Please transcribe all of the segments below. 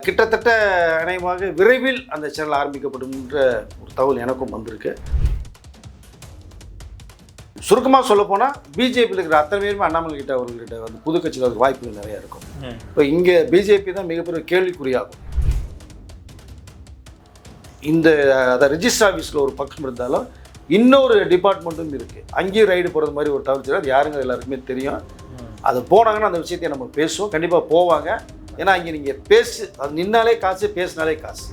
கிட்டத்தட்ட அநேகமாக விரைவில் அந்த சேனல் ஆரம்பிக்கப்படும்ன்ற ஒரு தகவல் எனக்கும் வந்திருக்கு. சுருக்கமாக சொல்லப்போனால் பிஜேபியில் இருக்கிற அத்தனை பேருமே அண்ணாமலை கிட்ட அவர்கள்கிட்ட வந்து புது கட்சிகளுக்கு வாய்ப்புகள் நிறையா இருக்கும். இப்போ இங்கே பிஜேபி தான் மிகப்பெரிய கேள்விக்குறியாகும். இந்த அதை ரிஜிஸ்டர் ஆஃபீஸில் ஒரு பக்கம் இருந்தாலும் இன்னொரு டிபார்ட்மெண்ட்டும் இருக்குது. அங்கேயும் ரைடு போகிறது மாதிரி ஒரு தவிர்த்து அது யாருங்க எல்லாருக்குமே தெரியும். அது போனாங்கன்னா அந்த விஷயத்தையும் நம்ம பேசுவோம். கண்டிப்பாக போவாங்க. ஏன்னா இங்கே நீங்கள் அது நின்னாலே காசு, பேசினாலே காசு.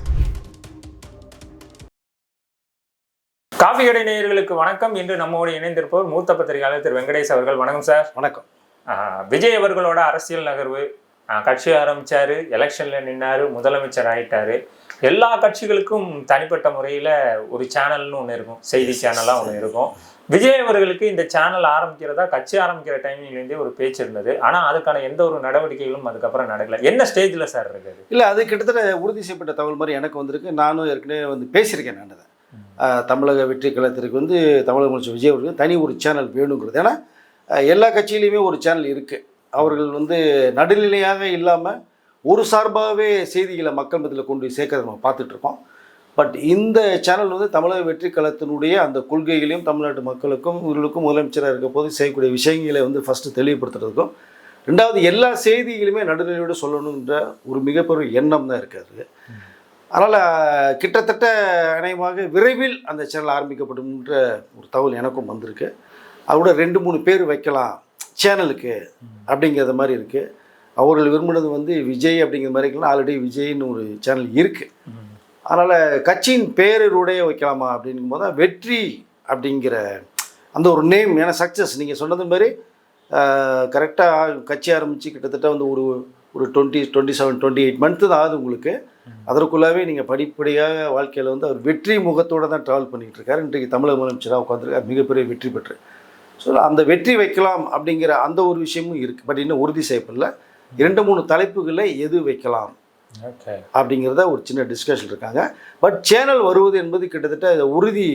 காஃபி கடை நேயர்களுக்கு வணக்கம். இன்று நம்மோடு இணைந்திருப்பவர் மூத்த பத்திரிகையாளர் திரு வெங்கடேஷ் அவர்கள். வணக்கம் சார். வணக்கம். விஜய் அவர்களோட அரசியல் நகர்வு, கட்சி ஆரம்பிச்சாரு, எலெக்ஷன்ல நின்னாரு, முதலமைச்சர் ஆயிட்டாரு. எல்லா கட்சிகளுக்கும் தனிப்பட்ட முறையில் ஒரு சேனல்னு ஒன்று இருக்கும், செய்தி சேனலாக ஒன்று இருக்கும். விஜய் அவர்களுக்கு இந்த சேனல் ஆரம்பிக்கிறதா கட்சி ஆரம்பிக்கிற டைமிங்லேருந்தே ஒரு பேச்சு இருந்தது. ஆனால் அதுக்கான எந்த ஒரு நடவடிக்கைகளும் அதுக்கப்புறம் நடக்கல. என்ன ஸ்டேஜில் சார் இருக்குது? இல்லை, அது கிட்டத்தட்ட உறுதி செய்யப்பட்ட தகவல் மாதிரி எனக்கு வந்திருக்கு. நானும் ஏற்கனவே வந்து பேசியிருக்கேன். நான் தமிழக வெற்றி கழகத்திற்கு வந்து தமிழக முதலமைச்சர் விஜய் அவர்களுக்கு தனி ஒரு சேனல் வேணுங்கிறது. ஏன்னா எல்லா கட்சியிலையுமே ஒரு சேனல் இருக்குது. அவர்கள் வந்து நடுநிலையாக இல்லாமல் ஒரு சார்பாகவே செய்திகளை மக்கள் மத்தியில் கொண்டு சேர்க்கறத நம்ம பார்த்துட்ருக்கோம். பட் இந்த சேனல் வந்து தமிழக வெற்றி கழகத்தினுடைய அந்த கொள்கைகளையும் தமிழ்நாட்டு மக்களுக்கும் இவர்களுக்கும் முதலமைச்சராக இருக்க போது செய்யக்கூடிய விஷயங்களை வந்து ஃபஸ்ட்டு தெளிவுபடுத்துறதுக்கும், ரெண்டாவது எல்லா செய்திகளுமே நடுநிலையோடு சொல்லணுன்ற ஒரு மிகப்பெரிய எண்ணம் தான் இருக்காது. அதனால் கிட்டத்தட்ட அநேகமாக விரைவில் அந்த சேனல் ஆரம்பிக்கப்படும்ன்ற ஒரு தகவல் எனக்கும் வந்திருக்கு. அதோட 2-3 பேர் வைக்கலாம் சேனலுக்கு அப்படிங்கிறத மாதிரி இருக்குது. அவர்கள் விரும்பினது வந்து விஜய் அப்படிங்கிற மாதிரி இருக்கலாம். ஆல்ரெடி விஜய்னு ஒரு சேனல் இருக்குது. அதனால் கட்சியின் பேருடைய வைக்கலாமா அப்படிங்கும் போது தான் வெற்றி அப்படிங்கிற அந்த ஒரு நேம். ஏன்னா சக்ஸஸ் நீங்கள் சொன்னது மாதிரி கரெக்டாக கட்சி ஆரம்பித்து கிட்டத்தட்ட வந்து ஒரு 27-28 மந்த்து தான் ஆகுது உங்களுக்கு. அதற்குள்ளாவே நீங்கள் படிப்படியாக வாழ்க்கையில் வந்து அவர் வெற்றி முகத்தோடு தான் ட்ராவல் பண்ணிகிட்டு இருக்காரு. இன்றைக்கு தமிழக முதலமைச்சராக உட்காந்துருக்கார், மிகப்பெரிய வெற்றி பெற்று. ஸோ அந்த வெற்றி வைக்கலாம் அப்படிங்கிற அந்த ஒரு விஷயமும் இருக்குது. பட் இன்னும் உறுதி செய்யப்படல. 2-3 தலைப்புகளில் எது வைக்கலாம் அப்படிங்கிறத ஒரு சின்ன டிஸ்கஷன் இருக்காங்க. பட் சேனல் வருவது என்பது கிட்டத்தட்ட உறுதி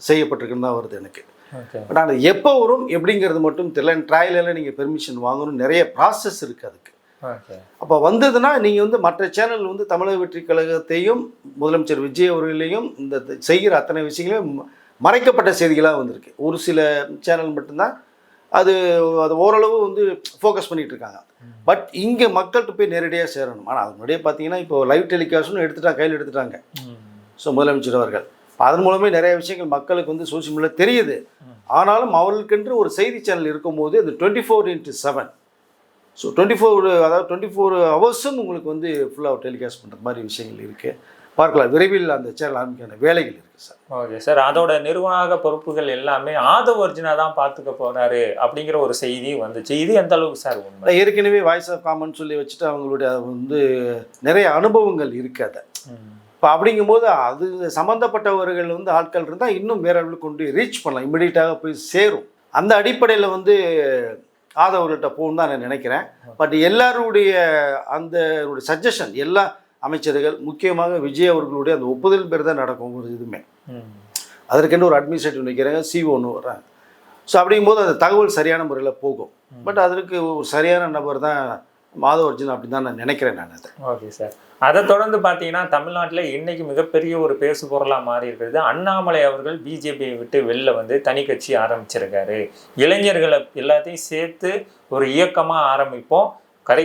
செய்யப்பட்டிருக்குன்னு தான் வருது எனக்கு. பட் ஆனால் எப்போ வரும் எப்படிங்கிறது மட்டும் தெரியல. ட்ரையலில் நீங்கள் பெர்மிஷன் வாங்கணும், நிறைய ப்ராசஸ் இருக்குது அதுக்கு. அப்போ வந்ததுன்னா நீங்கள் வந்து மற்ற சேனல் வந்து தமிழக வெற்றி கழகத்தையும் முதலமைச்சர் விஜய் அவர்களையும் இந்த செய்கிற அத்தனை விஷயங்களையும் மறைக்கப்பட்ட செய்திகளாக வந்திருக்கு. ஒரு சில சேனல் மட்டும்தான் அது ஓரளவு வந்து ஃபோக்கஸ் பண்ணிகிட்டு இருக்காங்க. பட் இங்கே மக்கள்கிட்ட போய் நேரடியாக சேரணும். ஆனால் அது முன்னாடியே பார்த்தீங்கன்னா இப்போ லைவ் டெலிகாஸ்ட்னு கையில் எடுத்துட்டாங்க. ஸோ முதலமைச்சர் அவர்கள் அதன் மூலமே நிறைய விஷயங்கள் மக்களுக்கு வந்து சோசியல் மீடியா தெரியுது. ஆனாலும் அவர்களுக்கென்று ஒரு செய்தி சேனல் இருக்கும்போது அது 24/7, ஸோ 24 ஹவர்ஸும் உங்களுக்கு வந்து ஃபுல்லாக டெலிகாஸ்ட் பண்ணுற மாதிரி விஷயங்கள் இருக்குது. பார்க்கலாம், விரைவில் அந்த சேனல் ஆரம்பிக்கிற வேலைகள் இருக்குது சார். Okay sir. அதோட நிர்வாக பொறுப்புகள் எல்லாமே ஆதவ் அர்ஜுனா தான் பார்த்துக்க போகிறாரு அப்படிங்கிற ஒரு செய்தி வந்துச்சு. இது எந்த அளவுக்கு சார் உண்மை? ஏற்கனவே வாய்ஸ் ஆஃப் காமன் சொல்லி வச்சுட்டு அவங்களுடைய வந்து நிறைய அனுபவங்கள் இருக்காது. இப்போ அப்படிங்கும்போது அது சம்மந்தப்பட்டவர்கள் வந்து ஆட்கள் இருந்தால் இன்னும் வேற அளவுக்கு கொண்டு ரீச் பண்ணலாம், இமிடியட்டாக போய் சேரும். அந்த அடிப்படையில் வந்து ஆதவர்கிட்ட போகணுன்னு தான் நான் நினைக்கிறேன். பட் எல்லாருடைய அந்த சஜஷன், எல்லா அமைச்சர்கள் முக்கியமாக விஜய் அவர்களுடைய அந்த ஒப்புதல் பேர் தான் நடக்கும். ஒரு இதுவுமே அதற்கென்று ஒரு அட்மினிஸ்ட்ரேட்டிவ் நிற்கிறாங்க, CO1 வர்றாங்க. ஸோ அப்படிங்கும்போது அந்த தகவல் சரியான முறையில் போகும். பட் அதற்கு ஒரு சரியான நபர் தான் மாதவ அர்ஜுன் அப்படின்னு தான் நான் நினைக்கிறேன். நான் அதை ஓகே சார். அதை தொடர்ந்து பார்த்தீங்கன்னா தமிழ்நாட்டில் இன்னைக்கு மிகப்பெரிய ஒரு பேசு பொருளாக மாறி இருக்கிறது. அண்ணாமலை அவர்கள் பிஜேபியை விட்டு வெளில வந்து தனி கட்சி ஆரம்பிச்சிருக்காரு. இளைஞர்களை எல்லாத்தையும் சேர்த்து ஒரு இயக்கமாக ஆரம்பிப்போம்,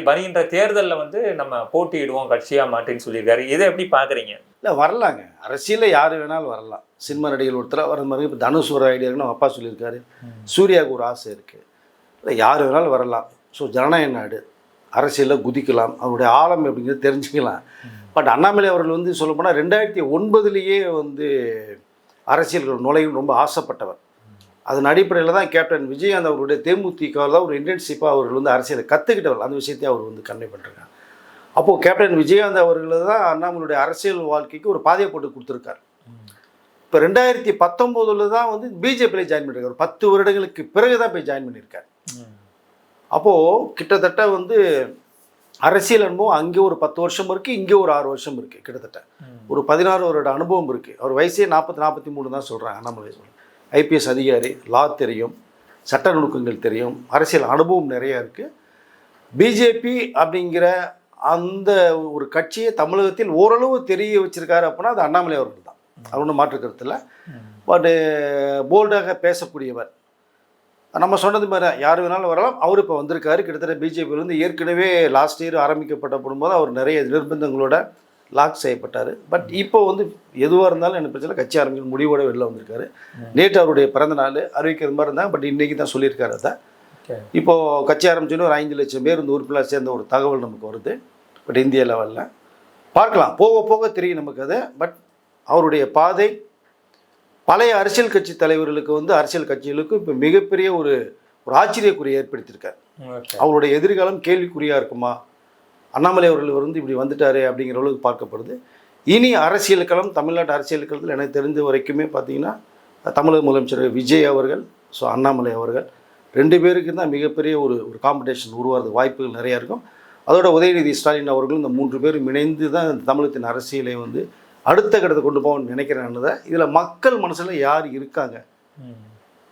வருகின்ற தேர்தலில் வந்து நம்ம போட்டியிடுவோம் கட்சியாக மாட்டேன்னு சொல்லியிருக்காரு. இதை எப்படி பார்க்குறீங்க? இல்லை, வரலாங்க. அரசியலில் யார் வேணாலும் வரலாம். சினிமா நடிகர் ஒருத்தராக வர மாதிரி இப்போ தனுஷ் ஒரு ஐடியா இருக்குன்னு அப்பா சொல்லியிருக்காரு. சூர்யாவுக்கு ஒரு ஆசை இருக்குது. இல்லை, யார் வேணாலும் வரலாம். ஸோ ஜனநாயக நாடு, அரசியலில் குதிக்கலாம், அவருடைய ஆழம் அப்படிங்கிறது தெரிஞ்சுக்கலாம். பட் அண்ணாமலை அவர்கள் வந்து சொல்லப்போனால் 2009 வந்து அரசியல்கள் நுழையும் ரொம்ப ஆசைப்பட்டவர். அதன் அடிப்படையில் தான் கேப்டன் விஜயகாந்த் அவருடைய தேமுதிகவில் தான் ஒரு இன்டர்ன்ஷிப்பாக அவர்கள் வந்து அரசியலை கற்றுக்கிட்டவர். அந்த விஷயத்தையும் அவர் வந்து கன்வே பண்ணுறாங்க. அப்போது கேப்டன் விஜயகாந்த் அவர்கள் தான் அண்ணாமலையுடைய அரசியல் வாழ்க்கைக்கு ஒரு பாதையை போட்டு கொடுத்துருக்கார். இப்போ 2019 தான் வந்து பிஜேபியில் ஜாயின் பண்ணியிருக்கார். ஒரு 10 வருடங்களுக்கு பிறகு தான் போய் ஜாயின் பண்ணியிருக்கார். அப்போது கிட்டத்தட்ட வந்து அரசியல் அனுபவம் அங்கே ஒரு 10 வருஷம் இருக்குது, இங்கே ஒரு 6 வருஷம் இருக்குது. கிட்டத்தட்ட ஒரு 16 வருட அனுபவம் இருக்குது. அவர் வயசே 40-43 தான் சொல்கிறாங்க. அண்ணாமலை சொல்கிறாங்க. IPS அதிகாரி, லா தெரியும், சட்ட நுணுக்கங்கள் தெரியும், அரசியல் அனுபவம் நிறையா இருக்குது. பிஜேபி அப்படிங்கிற அந்த ஒரு கட்சியை தமிழகத்தில் ஓரளவு தெரிய வச்சிருக்காரு அப்படின்னா அது அண்ணாமலை அவர்கள் தான். அது ஒன்றும் மாற்று கருத்து இல்லை. பட் போல்டாக பேசக்கூடியவர். நம்ம சொன்னது மாதிரி யார் வேணாலும் வரலாம். அவர் இப்போ வந்திருக்காரு. கிட்டத்தட்ட பிஜேபியிலேருந்து ஏற்கனவே லாஸ்ட் இயர் ஆரம்பிக்கப்பட்டப்படும் போது அவர் நிறைய நிர்பந்தங்களோட லாக் செய்யப்பட்டார். பட் இப்போ வந்து எதுவாக இருந்தாலும் என்ன பிரச்சனை, கட்சி ஆரம்பிக்கிற முடிவோட வெளில வந்திருக்காரு. நேற்று அவருடைய பிறந்த நாள் அறிவிக்கிற மாதிரி இருந்தாங்க. பட் இன்றைக்கி தான் சொல்லியிருக்காரு. அதை இப்போது கட்சி ஆரம்பிச்சோன்னு ஒரு 5 லட்சம் பேர் இந்த உறுப்பினர் சேர்ந்த ஒரு தகவல் நமக்கு வருது. பட் இந்திய லெவலில் பார்க்கலாம், போக போக தெரியும் நமக்கு அது. பட் அவருடைய பாதை பழைய அரசியல் கட்சி தலைவர்களுக்கு வந்து அரசியல் கட்சிகளுக்கு இப்போ மிகப்பெரிய ஒரு ஆச்சரியக்குறியை ஏற்படுத்தியிருக்கார். அவருடைய எதிர்காலம் கேள்விக்குறியாக இருக்குமா, அண்ணாமலை அவர்கள் வந்து இப்படி வந்துட்டாரு அப்படிங்கிற அளவுக்கு பார்க்கப்படுது. இனி அரசியல் களம், தமிழ்நாட்டு அரசியல் களத்தில் எனக்கு தெரிஞ்ச வரைக்குமே பார்த்தீங்கன்னா தமிழக முதலமைச்சர் விஜய் அவர்கள், ஸோ அண்ணாமலை அவர்கள் 2 பேருக்கு தான் மிகப்பெரிய ஒரு காம்படிஷன் உருவாகிறது வாய்ப்புகள் நிறையா இருக்கும். அதோட உதயநிதி ஸ்டாலின் அவர்களும் இந்த 3 பேரும் இணைந்து தான் தமிழகத்தின் அரசியலை வந்து அடுத்த கட்டத்தை கொண்டு போகணும்னு நினைக்கிறேன். இதில் மக்கள் மனசில் யார் இருக்காங்க,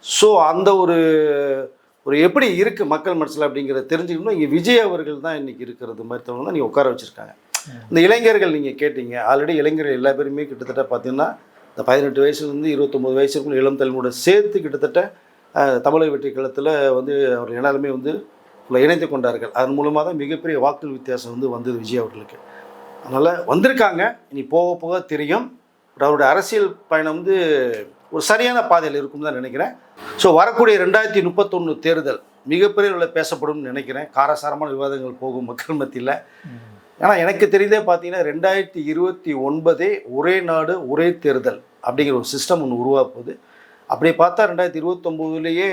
ஸோ அந்த ஒரு எப்படி இருக்குது மக்கள் மனசில் அப்படிங்கிறத தெரிஞ்சுக்கணும். இங்கே விஜய் அவர்கள் தான் இன்றைக்கி இருக்கிறது மருத்துவங்க தான் நீங்கள் உட்கார வச்சுருக்காங்க. இந்த இளைஞர்கள் நீங்கள் கேட்டீங்க, ஆல்ரெடி இளைஞர்கள் எல்லா பேருமே கிட்டத்தட்ட பார்த்தீங்கன்னா இந்த 18 வயசுலேருந்து 29 வயசுக்குள்ள இளம் தலைமுறை சேர்த்து கிட்டத்தட்ட தமிழக வெற்றி களத்தில் வந்து அவர் எல்லாருமே வந்து இணைத்து கொண்டார்கள். அதன் மூலமாக தான் மிகப்பெரிய வாக்குகள் வித்தியாசம் வந்து வந்தது விஜய் அவர்களுக்கு. அதனால் வந்திருக்காங்க, இனி போக போக தெரியும். பட் அவருடைய அரசியல் பயணம் வந்து ஒரு சரியான பாதையில் இருக்கும் தான் நினைக்கிறேன். ஸோ வரக்கூடிய 2031 தேர்தல் மிகப்பெரிய அளவில் பேசப்படும்னு நினைக்கிறேன். காரசாரமான விவாதங்கள் போகும் மக்கள் மத்தியில். ஏன்னா எனக்கு தெரிந்தே பார்த்தீங்கன்னா 2029 ஒரே நாடு ஒரே தேர்தல் அப்படிங்கிற ஒரு சிஸ்டம் ஒன்று உருவாக்குது. அப்படி பார்த்தா 2029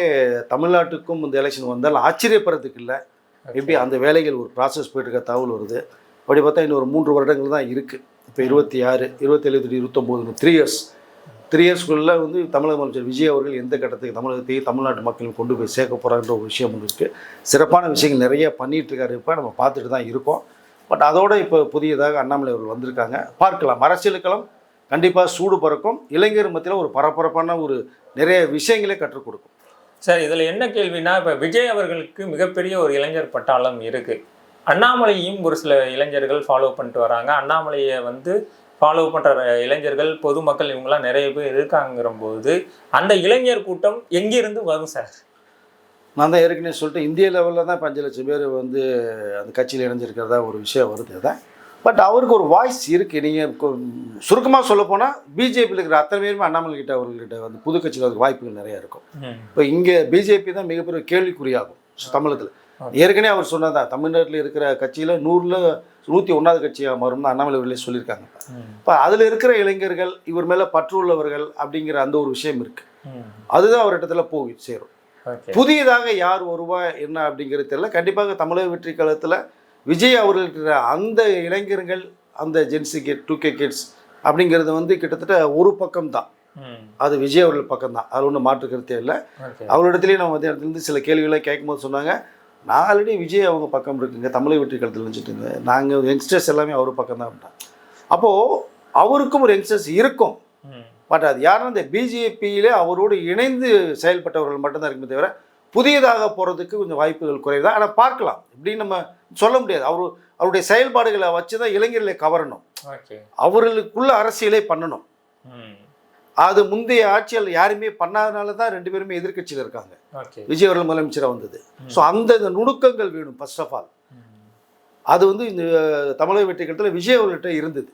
தமிழ்நாட்டுக்கும் இந்த எலெக்ஷன் வந்தால் ஆச்சரியப்படுறதுக்கு இல்லை. எப்படி அந்த வேலைகள் ஒரு ப்ராசஸ் போயிட்டு இருக்க தகவல் வருது. அப்படி பார்த்தா இன்னொரு 3 வருடங்கள் தான் இருக்குது. இப்போ 26, 27, 29 3 இயர்ஸ்க்குள்ளே வந்து தமிழக முதலமைச்சர் விஜய் அவர்கள் எந்த கட்டத்துக்கு தமிழகத்தையும் தமிழ்நாட்டு மக்களும் கொண்டு போய் சேர்க்க போகிறான்ற ஒரு விஷயம் ஒன்று இருக்குது. சிறப்பான விஷயங்கள் நிறைய பண்ணிகிட்ருக்காரு. இப்போ நம்ம பார்த்துட்டு தான் இருக்கோம். பட் அதோடு இப்போ புதியதாக அண்ணாமலை அவர்கள் வந்திருக்காங்க. பார்க்கலாம், அரசியலுக்களம் கண்டிப்பாக சூடு பறக்கும். இளைஞர் மத்தியில் ஒரு பரபரப்பான ஒரு நிறைய விஷயங்களே கற்றுக் கொடுக்கும். சார், இதில் என்ன கேள்வினா, இப்போ விஜய் அவர்களுக்கு மிகப்பெரிய ஒரு இளைஞர் பட்டாளம் இருக்குது. அண்ணாமலையும் ஒரு சில இளைஞர்கள் ஃபாலோ பண்ணிட்டு வராங்க. அண்ணாமலையை வந்து ஃபாலோ பண்ணுற இளைஞர்கள், பொதுமக்கள் இவங்கெல்லாம் நிறைய பேர் இருக்காங்கிற போது அந்த இளைஞர் கூட்டம் எங்கேருந்து வரும் சார்? நான் தான் ஏற்கனவே சொல்லிட்டு இந்திய லெவலில் தான் 5 லட்சம் பேர் வந்து அந்த கட்சியில் இணைஞ்சிருக்கிறதா ஒரு விஷயம் வருது தான். பட் அவருக்கு ஒரு வாய்ஸ் இருக்குது. நீங்கள் சுருக்கமாக சொல்ல போனால் பிஜேபியில் இருக்கிற அத்தனை பேருமே அண்ணாமலை கிட்ட அவர்கள்கிட்ட வந்து புது கட்சியில் அதுக்கு வாய்ப்புகள் நிறையா இருக்கும். இப்போ இங்கே பிஜேபி தான் மிகப்பெரிய கேள்விக்குறியாகும் தமிழகத்தில். ஏற்கனவே அவர் சொன்னதான் தமிழ்நாட்டில் இருக்கிற கட்சியில் 100ல் 101வது கட்சியாக மாறும் தான் அண்ணாமலை அவர்களே சொல்லியிருக்காங்க. இப்போ அதில் இருக்கிற இளைஞர்கள் இவர் மேலே பற்று உள்ளவர்கள் அப்படிங்கிற அந்த ஒரு விஷயம் இருக்குது. அதுதான் அவர் இடத்துல போய் சேரும். புதியதாக யார் வருவா என்ன அப்படிங்கிறது தெரியல. கண்டிப்பாக தமிழக வெற்றி காலத்தில் விஜய் அவர்களுக்கு அந்த இளைஞர்கள், அந்த ஜென்சி கிட் 2K கிட்ஸ் அப்படிங்கிறது வந்து கிட்டத்தட்ட ஒரு பக்கம் தான். அது விஜய் அவர்கள் பக்கம் தான். அது ஒன்றும் மாற்று கருத்தே இல்லை. அவரிடத்துலேயே நம்ம வந்து இடத்துலேருந்து சில கேள்விகளை கேட்கும்போது சொன்னாங்க, நான் ஆல்ரெடி விஜய் அவங்க பக்கம் இருக்குங்க, தமிழக வெற்றி காலத்தில் நினச்சிட்டுங்க, நாங்கள் யங்ஸ்டர்ஸ் எல்லாமே அவர் பக்கம் தான் அப்படின்னா. அப்போது அவருக்கும் ஒரு யங்ஸ்டர்ஸ் இருக்கும். பட் அது யாருன்னா இந்த பிஜேபியிலே அவரோடு இணைந்து செயல்பட்டவர்கள் மட்டும்தான் இருக்குமே தவிர புதியதாக போகிறதுக்கு கொஞ்சம் வாய்ப்புகள் குறைவு தான். ஆனால் பார்க்கலாம், இப்படின்னு நம்ம சொல்ல முடியாது. அவருடைய செயல்பாடுகளை வச்சு தான் இளைஞர்களை கவரணும், அவர்களுக்குள்ள அரசியலை பண்ணணும். அது முந்தைய ஆட்சியில் யாருமே பண்ணாதனால தான் 2 பேருமே எதிர்கட்சியில் இருக்காங்க. விஜய் அவர்கள் முதலமைச்சராக வந்தது. ஸோ அந்த நுணுக்கங்கள் வேணும். ஃபர்ஸ்ட் ஆஃப் ஆல் அது வந்து இந்த தமிழக வெற்றி கழகத்தில் விஜய் அவர்கள்ட்ட இருந்தது.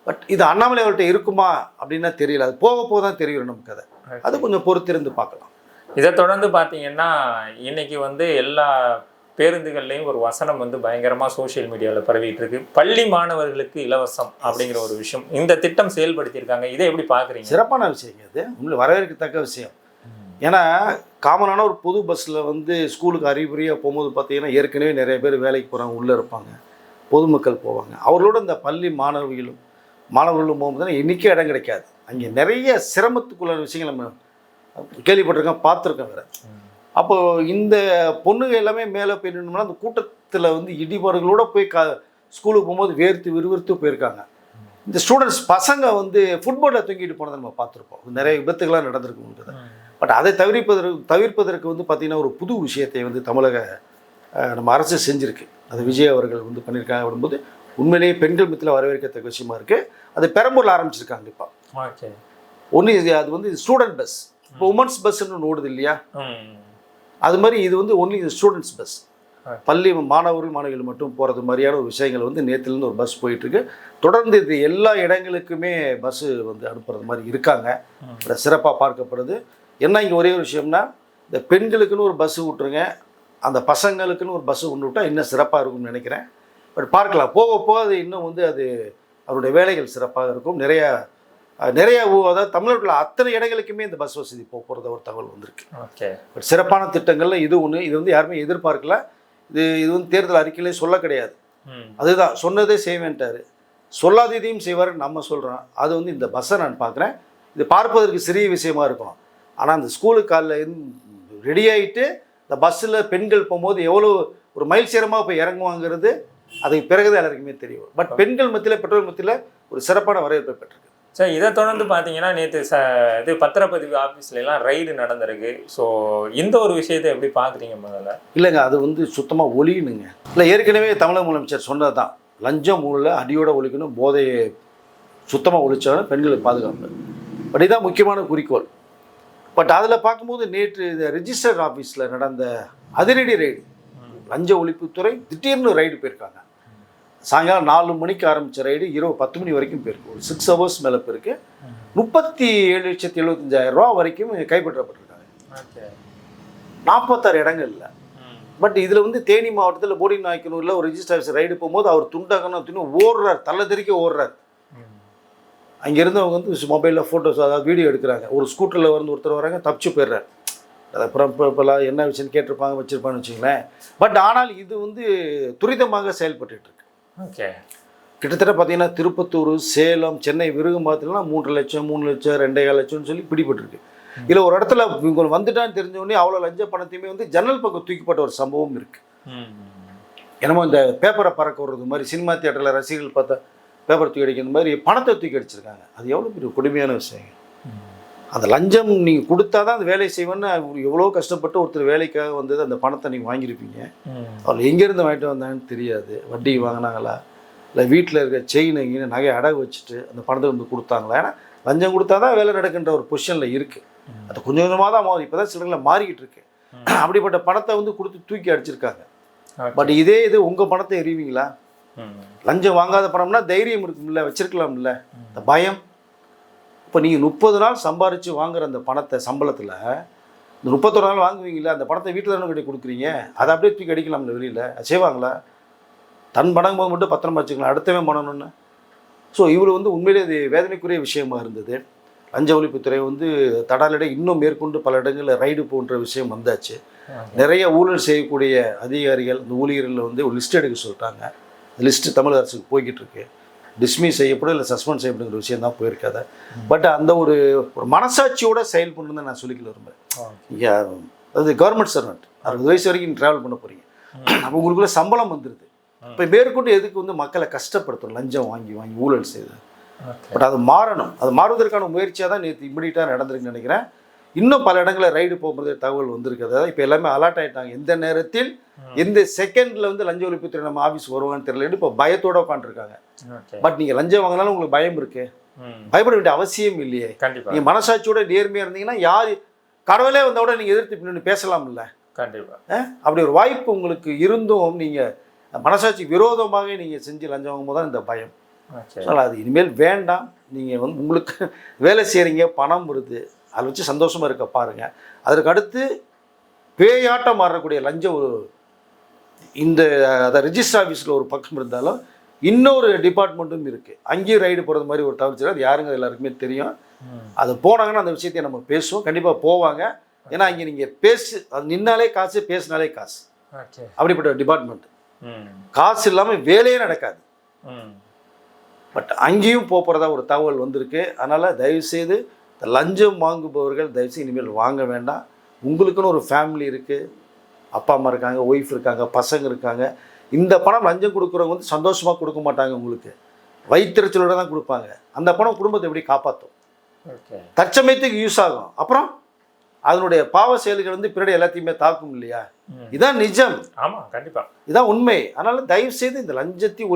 பட் இது அண்ணாமலை அவர்கிட்ட இருக்குமா அப்படின்னா தெரியல. அது போக போக தான் தெரியும் நமக்கு. அது கொஞ்சம் பொறுத்திருந்து பார்க்கலாம். இதை தொடர்ந்து பார்த்தீங்கன்னா இன்னைக்கு வந்து எல்லா பேருந்துகள்லையும் ஒரு வசனம் வந்து பயங்கரமாக சோஷியல் மீடியாவில் பரவிட்டு இருக்கு. பள்ளி மாணவர்களுக்கு இலவசம் அப்படிங்கிற ஒரு விஷயம் இந்த திட்டம் செயல்படுத்தியிருக்காங்க. இதை எப்படி பார்க்குறீங்க? சிறப்பான விஷயங்க. இது உங்களுக்கு வரவேற்கத்தக்க விஷயம். ஏன்னா காமனான ஒரு பொது பஸ்ஸில் வந்து ஸ்கூலுக்கு அறிகுறியாக போகும்போது பார்த்தீங்கன்னா ஏற்கனவே நிறைய பேர் வேலைக்கு போகிறாங்க, உள்ளே இருப்பாங்க, பொதுமக்கள் போவாங்க. அவர்களோட இந்த பள்ளி மாணவர்களும் போகும்போது இன்றைக்கே இடம் கிடைக்காது. அங்கே நிறைய சிரமத்துக்குள்ள விஷயங்கள் நம்ம கேள்விப்பட்டிருக்கோம், பார்த்துருக்கோம் வேறு. அப்போது இந்த பொண்ணுங்க எல்லாமே மேலே போயிடணும்னா அந்த கூட்டத்தில் வந்து இடிபாடுகளோடு போய் ஸ்கூலுக்கு போகும்போது விறுவிறுத்து போயிருக்காங்க. இந்த ஸ்டூடெண்ட்ஸ் பசங்க வந்து ஃபுட்பாலில் தூங்கிட்டு போனதை நம்ம பார்த்துருப்போம். நிறைய விபத்துகள்லாம் நடந்திருக்கு. பட் அதை தவிர்ப்பதற்கு வந்து பார்த்திங்கன்னா ஒரு புது விஷயத்தை வந்து தமிழக நம்ம அரசு செஞ்சுருக்கு. அது விஜய் அவர்கள் வந்து பண்ணியிருக்காங்க அப்படின்போது உண்மையிலேயே பெண்கள் மத்தியில் வரவேற்கத்தக்க விஷயமா இருக்குது. அது பெரம்பூரில் ஆரம்பிச்சிருக்காங்க. இப்போ ஓகே. ஒன்று அது வந்து ஸ்டூடெண்ட் பஸ். இப்போ உமன்ஸ் பஸ்ன்னு ஒன்று ஓடுது இல்லையா, அது மாதிரி இது வந்து ஒன்லி ஸ்டூடெண்ட்ஸ் பஸ். பள்ளி மாணவர்கள் மாணவிகள் மட்டும் போகிறது மாதிரியான ஒரு விஷயங்கள் வந்து நேற்றுலேருந்து ஒரு பஸ் போயிட்டுருக்கு. தொடர்ந்து இது எல்லா இடங்களுக்குமே பஸ்ஸு வந்து அனுப்புறது மாதிரி இருக்காங்க. சிறப்பாக பார்க்கப்படுது. என்ன இங்கே ஒரே ஒரு விஷயம்னா, இந்த பெண்களுக்குன்னு ஒரு பஸ்ஸு விட்ருங்க, அந்த பசங்களுக்குன்னு ஒரு பஸ்ஸு கொண்டு விட்டால் இன்னும் சிறப்பாக இருக்கும்னு நினைக்கிறேன். பட் பார்க்கலாம், போக போக அது இன்னும் வந்து அது அவருடைய வேலைகள் சிறப்பாக இருக்கும். நிறைய அதாவது தமிழ்நாட்டில் அத்தனை இடங்களுக்குமே இந்த பஸ் வசதி போகிறத ஒரு தகவல் வந்திருக்கு. ஓகே. பட் சிறப்பான திட்டங்களில் இது ஒன்று. இது வந்து யாருமே எதிர்பார்க்கல. இது வந்து தேர்தல் அறிக்கையிலே சொல்ல கிடையாது. அதுதான் சொன்னதே செய்வேன்ட்டார். சொல்லாததையும் செய்வார் நம்ம சொல்கிறோம். அது வந்து இந்த பஸ்ஸை நான் பார்க்குறேன். இது பார்ப்பதற்கு சிறிய விஷயமா இருக்கும். ஆனால் அந்த ஸ்கூலுக்கு காலையில் ரெடி ஆகிட்டு இந்த பஸ்ஸில் பெண்கள் போகும்போது எவ்வளோ ஒரு மைல் சேரமாக போய் இறங்குவாங்கிறது அதுக்கு பிறகுதான் எல்லாருக்குமே தெரியும். பட் பெண்கள் மத்தியில் பெற்றோர் மத்தியில் ஒரு சிறப்பான வரவேற்பை பெற்றிருக்கு. சார், இதை தொடர்ந்து பார்த்தீங்கன்னா நேற்று இது பத்திரப்பதிவு ஆஃபீஸ்லாம் ரைடு நடந்திருக்கு. ஸோ இந்த ஒரு விஷயத்தை எப்படி பார்க்குறீங்க? முதல்ல இல்லைங்க, அது வந்து சுத்தமாக ஒழியணுங்க. இல்லை, ஏற்கனவே தமிழக முதலமைச்சர் சொன்னது தான், லஞ்சம் ஊழலை அடியோட ஒழிக்கணும், போதையை சுத்தமாக ஒழிச்சாலும் பெண்களுக்கு பாதுகாப்பு. பட் இதுதான் முக்கியமான குறிக்கோள். பட் அதில் பார்க்கும்போது நேற்று இந்த ரிஜிஸ்டர் ஆஃபீஸில் நடந்த அதிரடி ரைடு, லஞ்ச ஒழிப்புத்துறை திடீர்னு ரைடு போயிருக்காங்க. சாயங்காலம் 4 மணிக்கு ஆரம்பித்த ரைடு இரவு 10 மணி வரைக்கும் போயிருக்கு. ஒரு 6 ஹவர்ஸ் மேலே போயிருக்கு. 37,75,000 ரூபா வரைக்கும் கைப்பற்றப்பட்டிருக்காங்க. 46 இடங்கள்ல. பட் இதில் வந்து தேனி மாவட்டத்தில் போடி நாயக்கனூரில் ஒரு ரிஜிஸ்டர் ஆஃபீஸர் ரைடு போகும்போது அவர் துண்டகன்னு ஓடுறார், தள்ள தெறிக்க ஓடுறார். அங்கே இருந்தவங்க வந்து மொபைலில் ஃபோட்டோஸ் அதாவது வீடியோ எடுக்கிறாங்க. ஒரு ஸ்கூட்டரில் வந்து ஒருத்தர் வராங்க, தப்பிச்சு போயிடுறார். அது அப்புறம் இப்போலாம் என்ன விஷயம்னு கேட்டிருப்பாங்க, வச்சுருப்பான்னு வச்சுங்களேன். பட் ஆனால் இது வந்து துரிதமாக செயல்பட்டுருக்கு. ஓகே. கிட்டத்தட்ட பார்த்தீங்கன்னா திருப்பத்தூர், சேலம், சென்னை, விருகம்பாக்கத்துலலாம் 3 லட்சம் 3 லட்சம் 2.25 லட்சம்னு சொல்லி பிடிபட்டிருக்கு. இதில் ஒரு இடத்துல இவங்க வந்துட்டான்னு தெரிஞ்சவொடனே அவ்வளோ லஞ்ச பணத்தையுமே வந்து ஜன்னல் பக்கம் தூக்கிப்பட்ட ஒரு சம்பவம் இருக்குது. என்னமோ இந்த பேப்பரை பறக்க விடுறது மாதிரி, சினிமா தியேட்டரில் ரசிகர்கள் பார்த்தா பேப்பர் தூக்கி அடிக்கிற மாதிரி பணத்தை தூக்கி அடிச்சிருக்காங்க. அது எவ்வளோ பெரிய கொடுமையான விஷயம். அந்த லஞ்சம் நீங்கள் கொடுத்தா தான் அந்த வேலையை செய்வேன்னு எவ்வளோ கஷ்டப்பட்டு ஒருத்தர் வேலைக்காக வந்தது, அந்த பணத்தை நீங்கள் வாங்கியிருப்பீங்க. அவள் எங்கேருந்து வாங்கிட்டு வந்தாங்கன்னு தெரியாது. வட்டி வாங்கினாங்களா, இல்லை வீட்டில் இருக்க செயின் எங்கேன்னு நகையை அடகு வச்சுட்டு அந்த பணத்தை வந்து கொடுத்தாங்களா? ஏன்னா லஞ்சம் கொடுத்தா தான் வேலை நடக்குன்ற ஒரு பொசிஷனில் இருக்குது. அது கொஞ்சம் கொஞ்சமாக தான் மாறும். இப்போ தான் சிலர்களில் மாறிக்கிட்டு இருக்கு. அப்படிப்பட்ட பணத்தை வந்து கொடுத்து தூக்கி அடிச்சிருக்காங்க. பட் இதே இது உங்கள் பணத்தை எறிவீங்களா? லஞ்சம் வாங்காத பணம்னா தைரியம் இருக்கும்ல, வச்சிருக்கலாம்ல. இந்த பயம். இப்போ நீங்கள் 30 நாள் சம்பாரித்து வாங்குற அந்த பணத்தை சம்பளத்தில் இந்த 31 நாள் வாங்குவீங்களா? அந்த பணத்தை வீட்டில் தானே கட்டி கொடுக்குறீங்க. அதை அப்படியே தூக்கி அடிக்கலாம்ல வெளியில். செய்வாங்களா? தன் பணம் போது மட்டும் பத்திரமா வச்சுக்கலாம், அடுத்தவே பண்ணணும்னு. ஸோ இவர் வந்து உண்மையிலே அது வேதனைக்குரிய விஷயமா இருந்தது. லஞ்ச ஒழிப்புத்துறை வந்து தடாலடை இன்னும் மேற்கொண்டு பல இடங்களில் ரைடு போன்ற விஷயம் வந்தாச்சு. நிறைய ஊழல் செய்யக்கூடிய அதிகாரிகள், இந்த ஊழியர்களில் வந்து ஒரு லிஸ்ட் எடுக்க சொல்லிட்டாங்க. அந்த லிஸ்ட்டு தமிழக அரசுக்கு போய்கிட்டு இருக்கு. டிஸ்மிஸ் செய்யப்படும் இல்லை சஸ்பெண்ட் செய்யப்படுங்கிற விஷயம் தான் போயிருக்காது. பட் அந்த ஒரு மனசாட்சியோட செயல்படுன்னு நான் சொல்லிக்கல விரும்புகிறேன். அது கவர்மெண்ட் சர்வெண்ட், 60 வயசு வரைக்கும் ட்ராவல் பண்ண போகிறீங்க. அப்போ உங்களுக்குள்ள சம்பளம் வந்துடுது. இப்போ மேற்கொண்டு எதுக்கு வந்து மக்களை கஷ்டப்படுத்தணும், லஞ்சம் வாங்கி வாங்கி ஊழல் செய்து. பட் அது மாறணும். அது மாறுவதற்கான முயற்சியாக தான் நேற்று இம்மிடியட்டாக நடந்திருக்குன்னு நினைக்கிறேன். இன்னும் பல இடங்களில் ரைடு போகும்போது தகவல் வந்திருக்கிறது. இப்போ எல்லாமே அலர்ட் ஆகிட்டாங்க. எந்த நேரத்தில் எந்த செகண்டில் வந்து லஞ்ச ஒழிப்புத்துறை நம்ம ஆஃபீஸ் வருவாங்கன்னு தெரியல. இப்போ பயத்தோட உட்காந்துருக்காங்க. பட் நீங்கள் லஞ்சம் வாங்கினாலும் உங்களுக்கு பயம் இருக்கு. பயப்பட வேண்டிய அவசியம் இல்லையே. நீங்கள் மனசாட்சியோட நேர்மையாக இருந்தீங்கன்னா யார் கடவுளே வந்தோட நீங்கள் எதிர்த்து பின்னாடி பேசலாம் இல்லை. கண்டிப்பாக அப்படி ஒரு வாய்ப்பு உங்களுக்கு இருந்தும் நீங்கள் மனசாட்சி விரோதமாக நீங்கள் செஞ்சு லஞ்சம் வாங்கும்போது தான் இந்த பயம். அதனால் அது இனிமேல் வேண்டாம். நீங்கள் வந்து உங்களுக்கு வேலை செய்கிறீங்க, பணம் வருது, அதை வச்சு சந்தோஷமாக இருக்க பாருங்கள். அதற்கு அடுத்து பேயாட்டம் மாறக்கூடிய லஞ்சம் ஒரு இந்த அதை ரிஜிஸ்டர் ஆஃபீஸில் ஒரு பக்கம் இருந்தாலும் இன்னொரு டிபார்ட்மெண்ட்டும் இருக்குது. அங்கேயும் ரைடு போகிறது மாதிரி ஒரு தவிர்த்து அது யாருங்க எல்லாருக்குமே தெரியும். அது போனாங்கன்னா அந்த விஷயத்தை நம்ம பேசுவோம். கண்டிப்பாக போவாங்க. ஏன்னா அங்கே நீங்கள் அது நின்னாலே காசு, பேசினாலே காசு. அப்படிப்பட்ட டிபார்ட்மெண்ட். காசு இல்லாமல் வேலையே நடக்காது. பட் அங்கேயும் போகிறதா ஒரு தகவல் வந்திருக்கு. அதனால் தயவுசெய்து லஞ்சம் வாங்குபவர்கள் தயவுசெய்து இனிமேல் வாங்க வேண்டாம். உங்களுக்குன்னு ஒரு ஃபேமிலி இருக்குது, அப்பா அம்மா இருக்காங்க, ஒய்ஃப் இருக்காங்க, பசங்க இருக்காங்க. இந்த பணம் லஞ்சம் கொடுக்குறவங்க வந்து சந்தோஷமாக கொடுக்க மாட்டாங்க. உங்களுக்கு வயிற்றுச்சலோட தான் கொடுப்பாங்க. அந்த பணம் குடும்பத்தை எப்படி காப்பாற்றும்? தற்சமயத்துக்கு யூஸ் ஆகும். அப்புறம் அதனுடைய பாவ செயல்கள் வந்து பின்னாடி எல்லாத்தையுமே தாக்கும் இல்லையா? இதான் நிஜம், ஆமா கண்டிப்பா. இதான் உண்மை. அதனால தயவு செய்து இந்த லஞ்சத்தை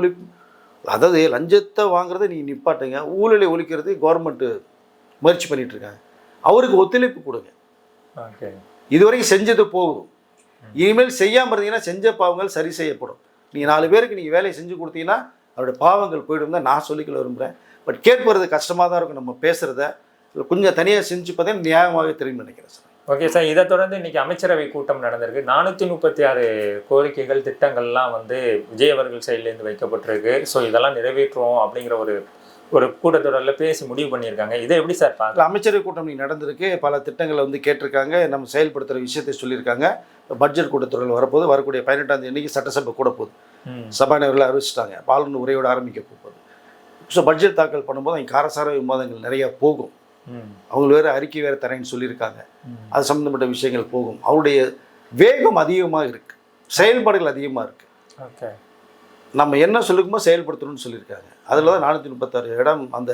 அதாவது லஞ்சத்தை வாங்குறதை நீங்கள் நிப்பாட்டுங்க. ஊழலை ஒழிக்கிறது கவர்மெண்ட்டு முயற்சி பண்ணிட்டு இருக்காங்க. அவருக்கு ஒத்துழைப்பு கொடுங்க. ஓகே. இதுவரைக்கும் செஞ்சது போகும். இனிமேல் செய்யாமல் இருந்தீங்கன்னா செஞ்ச பாவங்கள் சரி செய்யப்படும். நீங்கள் 4 பேருக்கு நீங்கள் வேலையை செஞ்சு கொடுத்தீங்கன்னா அவருடைய பாவங்கள் போய்டும் தான் நான் சொல்லிக்கல விரும்புகிறேன். பட் கேட்பது கஷ்டமாக தான் இருக்கும். நம்ம பேசுகிறத கொஞ்சம் தனியாக செஞ்சு பார்த்தீங்கன்னா நியாயமாகவே தெரியும் நினைக்கிறேன் சார். ஓகே சார், இதை தொடர்ந்து இன்னைக்கு அமைச்சரவை கூட்டம் நடந்திருக்கு. 436 கோரிக்கைகள் திட்டங்கள்லாம் வந்து விஜய் அவர்கள் சைட்லேருந்து வைக்கப்பட்டிருக்கு. ஸோ இதெல்லாம் நிறைவேற்றுவோம் அப்படிங்கிற ஒரு கூட்டத்தொடரில் பேசி முடிவு பண்ணியிருக்காங்க. இதை எப்படி சார் பார்க்கலாம்? அமைச்சரவை கூட்டம் நீ நடந்திருக்கு, பல திட்டங்களை வந்து கேட்டிருக்காங்க, நம்ம செயல்படுத்துகிற விஷயத்தை சொல்லியிருக்காங்க. பட்ஜெட் கூட்டத்தொடரில் வரப்போது, வரக்கூடிய 18ஆம் தேதி சட்டசபை கூட போகுது, சபாநாயகர்கள் அறிவிச்சிட்டாங்க. ஆளுநர் உரையோடு ஆரம்பிக்க போகுது. ஸோ பட்ஜெட் தாக்கல் பண்ணும்போது அங்கே காரசார விவாதங்கள் நிறையா போகும். அவங்க வேறு அறிக்கை வேறு தரேன்னு சொல்லியிருக்காங்க. அது சம்மந்தப்பட்ட விஷயங்கள் போகும். அவருடைய வேகம் அதிகமாக இருக்குது, செயல்பாடுகள் அதிகமாக இருக்குது. ஓகே. நம்ம என்ன சொல்லிக்குமோ செயல்படுத்தணும்னு சொல்லியிருக்காங்க. அதில் தான் 436 இடம் அந்த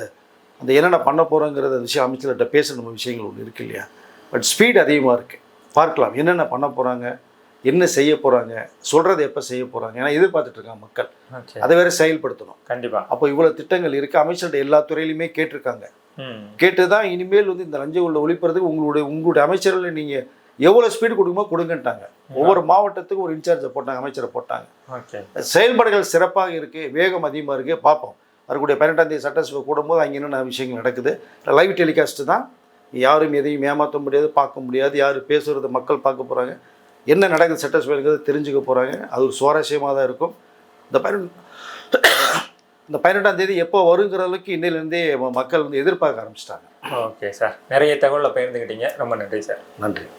என்னென்ன பண்ண போகிறோங்கிறத விஷயம் அமைச்சர்கிட்ட பேச நம்ம விஷயங்கள் ஒன்று இருக்குது இல்லையா? பட் ஸ்பீட் அதிகமாக இருக்குது. பார்க்கலாம் என்னென்ன பண்ண போகிறாங்க, என்ன செய்ய போகிறாங்க, சொல்கிறத எப்போ செய்ய போகிறாங்க. ஏன்னா எதிர்பார்த்துட்ருக்காங்க மக்கள், அதை வேறு செயல்படுத்தணும் கண்டிப்பாக. அப்போ இவ்வளோ திட்டங்கள் இருக்குது. அமைச்சர்கிட்ட எல்லா துறையிலையுமே கேட்டிருக்காங்க. கேட்டு தான் இனிமேல் வந்து இந்த லஞ்ச ஊழலை ஒழிப்பறதுக்கு உங்களுடைய அமைச்சர்களை நீங்கள் எவ்வளோ ஸ்பீடு கொடுக்குமோ கொடுங்கன்ட்டாங்க. ஒவ்வொரு மாவட்டத்துக்கும் ஒரு இன்சார்ஜை போட்டாங்க, அமைச்சரை போட்டாங்க. செயல்பாடுகள் சிறப்பாக இருக்குது, வேகம் அதிகமாக இருக்குது. பார்ப்போம் வரக்கூடிய 18ஆம் தேதி சட்டசபை கூடும்போது அங்கே என்னென்ன விஷயங்கள் நடக்குது. லைவ் டெலிகாஸ்ட்டு தான், யாரும் எதையும் ஏமாற்ற முடியாது, பார்க்க முடியாது. யார் பேசுகிறது மக்கள் பார்க்க போகிறாங்க, என்ன நடக்குது சட்டசபைங்கிறது தெரிஞ்சுக்க போகிறாங்க. அது ஒரு சுவாரஸ்யமாக தான் இருக்கும். இந்த 18ஆம் தேதி எப்போ வருங்கிற அளவுக்கு இன்னிலேருந்தே மக்கள் வந்து எதிர்பார்க்க ஆரம்பிச்சிட்டாங்க. ஓகே சார், நிறைய தகவலை பகிர்ந்துக்கிட்டீங்க. ரொம்ப நன்றி சார். நன்றி.